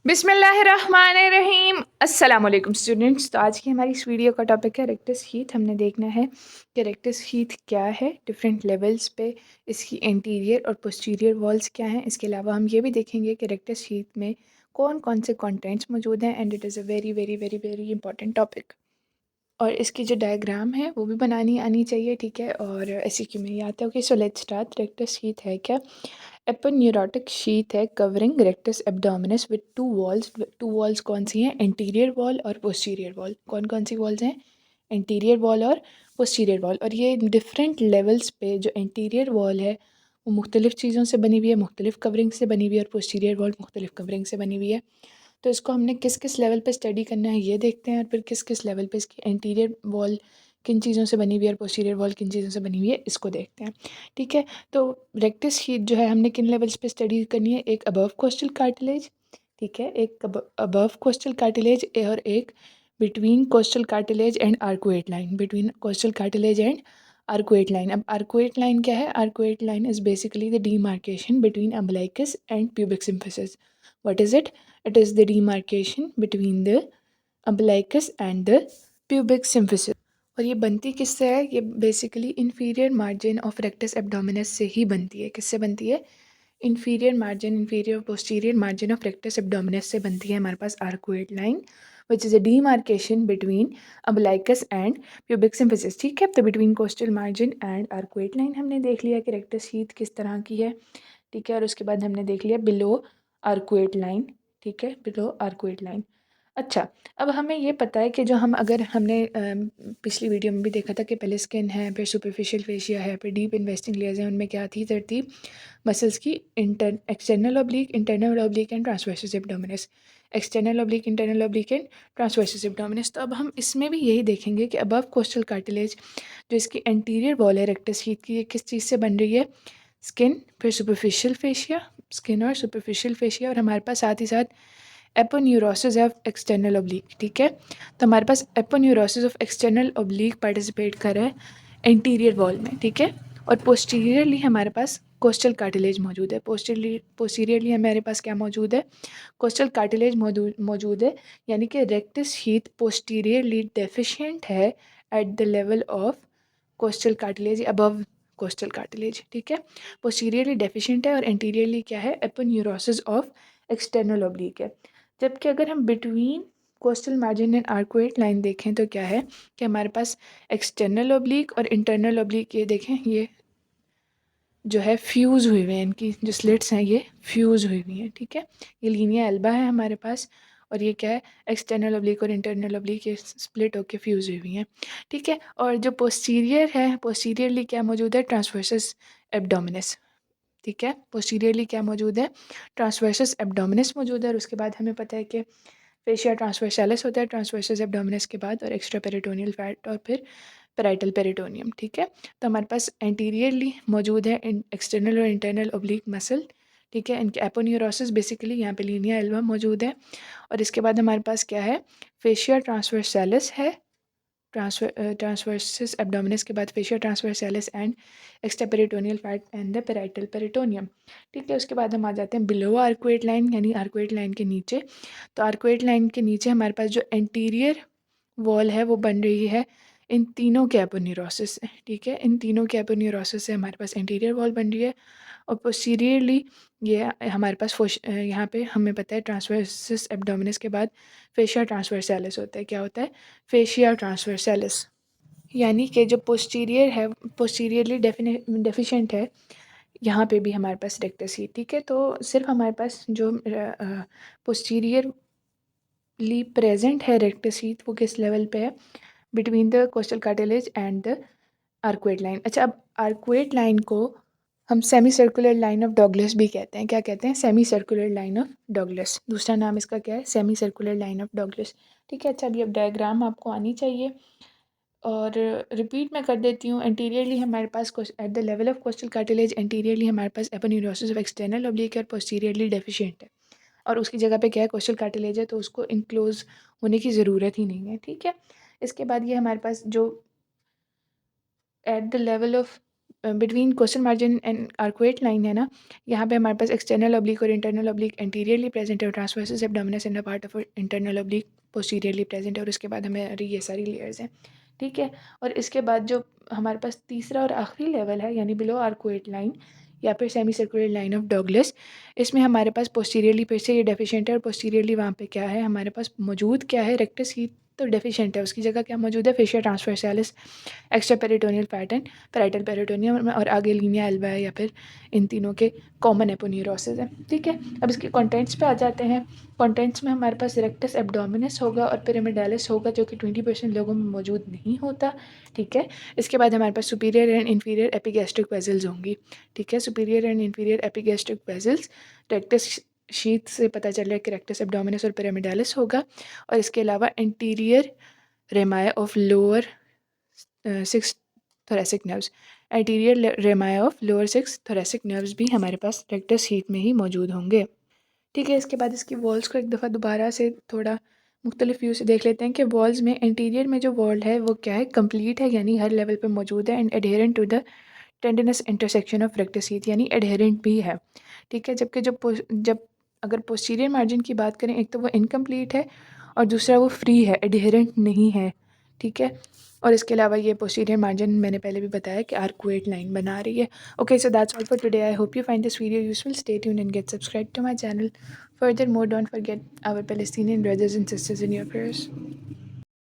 बिस्मिल्लाहिर्रहमानिर्रहीम। अस्सलाम वालेकुम स्टूडेंट्स। तो आज की हमारी इस वीडियो का टॉपिक है रेक्टस हीथ। हमने देखना है कि रेक्टस हीथ क्या है, डिफरेंट लेवल्स पे इसकी इंटीरियर और पोस्टीरियर वॉल्स क्या हैं। इसके अलावा हम ये भी देखेंगे कि रेक्टस हीथ में कौन कौन से कंटेंट्स मौजूद हैं and it is a very very very very important topic. और इसकी जो डायग्राम है वो भी बनानी आनी चाहिए, ठीक है। और SEQ में ये आता है। Okay, so let's start. Rectus sheath है क्या? एपोन्यूरोटिक शीथ है covering rectus abdominis with two walls. Two walls कौन सी हैं? इंटीरियर वॉल और पोस्टीरियर वॉल। कौन कौन सी वॉल्स हैं? इंटीरियर वॉल और पोस्टीरियर वॉल। और ये डिफरेंट लेवल्स पे जो इंटीरियर वॉल है वो मुख्तलिफ़ चीज़ों से बनी हुई है, मुख्तलिफ़ कवरिंग से बनी हुई है, और पोस्टीरियर वॉल मुख्तलिफ़ कवरिंग से बनी हुई है। तो इसको हमने किस किस लेवल पे स्टडी करना है ये देखते हैं, और फिर किस किस लेवल पे इसकी इंटीरियर वॉल किन चीज़ों से बनी हुई है और पोस्टीरियर वॉल किन चीज़ों से बनी हुई है इसको देखते हैं, ठीक है। तो रेक्टस हीथ जो है हमने किन लेवल्स पे स्टडी करनी है? एक अबव कोस्टल कार्टिलेज, ठीक है, एक अबव कोस्टल कार्टिलेज और एक between costal cartilage and arcuate line. Between costal cartilage and arcuate line. अब आर्कुएट लाइन क्या है? Arcuate line is basically the demarcation between umbilicus and pubic symphysis. What is it? It is the demarcation between the umbilicus and the pubic symphysis। और ये बनती किससे है? ये basically inferior margin of rectus abdominis से ही बनती है। किससे बनती है? Inferior posterior margin of rectus abdominis से बनती है हमारे पास arcuate line, which is a demarcation between umbilicus and pubic symphysis, ठीक है। तो between costal margin and arcuate line हमने देख लिया कि रेक्टस हीथ किस तरह की है, ठीक है। और उसके बाद हमने देख लिया बिलो आर्कुएट लाइन, ठीक है, बिलो आर्कुएट लाइन। अच्छा, अब हमें ये पता है कि जो हम अगर हमने पिछली वीडियो में भी देखा था कि पहले स्किन है, फिर सुपरफिशियल फेशिया है, फिर डीप इन्वेस्टिंग लेयर्स हैं। उनमें क्या थी तरतीब? मसल्स की external oblique, internal oblique and transversus abdominis. External oblique, internal oblique and transversus abdominis. तो अब हम इसमें भी यही देखेंगे कि अबव कोस्टल कार्टिलेज जो इसकी एंटीरियर वॉल है रेक्टस हीथ की, ये किस चीज़ से बन रही है? स्किन, फिर सुपरफिशियल फेशिया, स्किन और सुपरफिशियल फेशिया, और हमारे पास साथ ही साथ एपोन्यूरोसिस ऑफ एक्सटर्नल ऑब्लिक, ठीक है। तो हमारे पास aponeurosis of external oblique participate कर रहा है इंटीरियर वॉल में, ठीक है। और पोस्टीरियरली हमारे पास कोस्टल कार्टिलेज मौजूद है। पोस्टीरियरली हमारे पास क्या मौजूद है? कोस्टल कार्टिलेज मौजूद है। यानी कि रेक्टस हीथ पोस्टीरियरली डेफिशिएंट है eight the level of costal cartilage, above costal cartilage, ठीक है। पोस्टीरियरली डेफिशिएंट है और एंटीरियरली क्या है? एपोन्यूरोसिस ऑफ एक्सटर्नल ऑब्लिक है। जबकि अगर हम between costal margin and arcuate line देखें तो क्या है कि हमारे पास एक्सटर्नल ऑब्लिक और इंटरनल ऑब्लिक, ये देखें, ये जो है फ्यूज़ हुए हुए हैं, इनकी जो स्लिट्स हैं ये फ्यूज़ हुई हुई हैं, ठीक है। ये लीनिया एल्बा है हमारे पास, और ये क्या है? एक्सटर्नल ऑब्लिक और इंटरनल ऑब्लिक, ये स्प्लिट होकर फ्यूज़ हुई हुई हैं, ठीक है। और जो पोस्टीरियर है, पोस्टीरियरली क्या मौजूद है? ट्रांसवर्सस एब्डोमिनस, ठीक है। पोस्टीरियरली क्या मौजूद है? ट्रांसवर्सस एब्डोमिनस मौजूद है। और उसके बाद हमें पता है कि फेशिया ट्रांसवर्सैलिस होता है ट्रांसवर्सस एब्डोमिनस के बाद, और एक्स्ट्रा पेरिटोनियल फैट, और फिर पेराइटल पेरिटोनियम, ठीक है। तो हमारे पास एंटीरियरली मौजूद है एक्सटर्नल और इंटरनल ओब्लिक मसल, ठीक है। इनके एपोन्यूरोसिस बेसिकली यहाँ पे लीनिया एल्बा मौजूद है। और इसके बाद हमारे पास क्या है? फेशिया ट्रांसवर्सैलिस है, ट्रांसवर्सस एब्डोमिनस के बाद fascia transversalis and extra peritoneal fat and the parietal peritoneum, ठीक है। उसके बाद हम आ जाते हैं बिलो आर्कुएट लाइन, यानी आर्कुएट लाइन के नीचे। तो आर्कुएट लाइन के नीचे हमारे पास जो एंटीरियर वॉल है वो बन रही है इन तीनों के एपोन्यूरोसिस से, ठीक है। इन तीनों के एपोन्यूरोसिस से हमारे पास इंटीरियर वॉल बन रही है। और पोस्टीरियरली ये हमारे पास यहाँ पे हमें पता है ट्रांसवर्सस एब्डोमिनस के बाद फेशिया ट्रांसवर्सैलिस होता है। क्या होता है? Fascia transversalis. यानी कि जो पोस्टीरियर है, पोस्टीरियरली डेफिशिएंट है, यहाँ पे भी हमारे पास रेक्टस हीथ, ठीक है। तो सिर्फ हमारे पास जो पोस्टीरियरली प्रेजेंट है रेक्टस हीथ, वो किस लेवल पे है? Between the costal cartilage and the arcuate line. अच्छा, अब आर्कुएट लाइन को हम semi circular line of Douglas भी कहते हैं। क्या कहते हैं? Semi circular line of Douglas. दूसरा नाम इसका क्या है? Semi circular line of Douglas, ठीक है। अच्छा, अभी अब डायग्राम आपको आनी चाहिए, और रिपीट मैं कर देती हूँ। एंटीरियरली हमारे पास at the level of costal cartilage, anteriorly हमारे पास एपोन्यूरोसिस ऑफ एक्सटर्नल ऑब्लिक और पोस्टीरियरली डेफिशिएंट है। और उसकी जगह पे क्या है? कोस्टल कार्टिलेज है, तो उसको इनक्लोज होने की ज़रूरत ही नहीं है, ठीक है। इसके बाद ये हमारे पास जो eight the level of between costal margin and arcuate line है ना, यहाँ पे हमारे पास एक्सटर्नल ऑब्लिक और इंटरनल ऑब्लिक एंटीरियरली प्रेजेंट है और transversus abdominis in the part of internal oblique posteriorly present है। और उसके बाद हमारी ये सारी लेयर्स हैं, ठीक है। और इसके बाद जो हमारे पास तीसरा और आखिरी लेवल है यानी बिलो आर्कुएट लाइन या फिर semi circular line of Douglas, इसमें हमारे पास पोस्टीरियरली फिर से ये डेफिशिएंट है और पोस्टीरियरली वहाँ पे क्या है हमारे पास मौजूद, क्या है, रेक्टस हीथ तो डेफिशिएंट है, उसकी जगह क्या मौजूद है, fascia ट्रांसवर्सालिस extra peritoneal pattern, parietal peritoneum और आगे लीनिया एल्बा है या फिर इन तीनों के कॉमन एपोन्यूरोसिस है, ठीक है। अब इसके कंटेंट्स पे आ जाते हैं। कंटेंट्स में हमारे पास रेक्टस एब्डोमिनस होगा और पिरामिडालिस होगा जो कि 20% लोगों में मौजूद नहीं होता, ठीक है। इसके बाद हमारे पास superior and inferior epigastric vessels होंगी, ठीक है। Superior and inferior epigastric vessels rectus sheath से पता चल रहा है कि रेक्टस एब्डोमिनस और पिरामिडालिस होगा। और इसके अलावा anterior rami of lower 6 thoracic nerves, anterior rami of lower 6 thoracic nerves भी हमारे पास रेक्टस हीथ में ही मौजूद होंगे, ठीक है। इसके बाद इसकी वॉल्स को एक दफ़ा दोबारा से थोड़ा मुख्तलिफ व्यू से देख लेते हैं कि वॉल्स में एंटीरियर में जो वॉल है वो क्या है, कंप्लीट है यानी हर लेवल पे मौजूद है and adherent to the tendinous intersection of rectus sheath यानी एडहेरेंट भी है, ठीक है। जबकि जब अगर पोस्टीरियर मार्जिन की बात करें, एक तो वो इनकम्प्लीट है और दूसरा वो फ्री है, एडहेरेंट नहीं है, ठीक है। और इसके अलावा ये पोस्टीरियर मार्जिन मैंने पहले भी बताया कि आर्कुएट लाइन बना रही है। Okay, so that's all for today. I hope you find this video useful. Stay tuned and get subscribe to my channel. Furthermore, don't forget our Palestinian brothers and sisters in your prayers.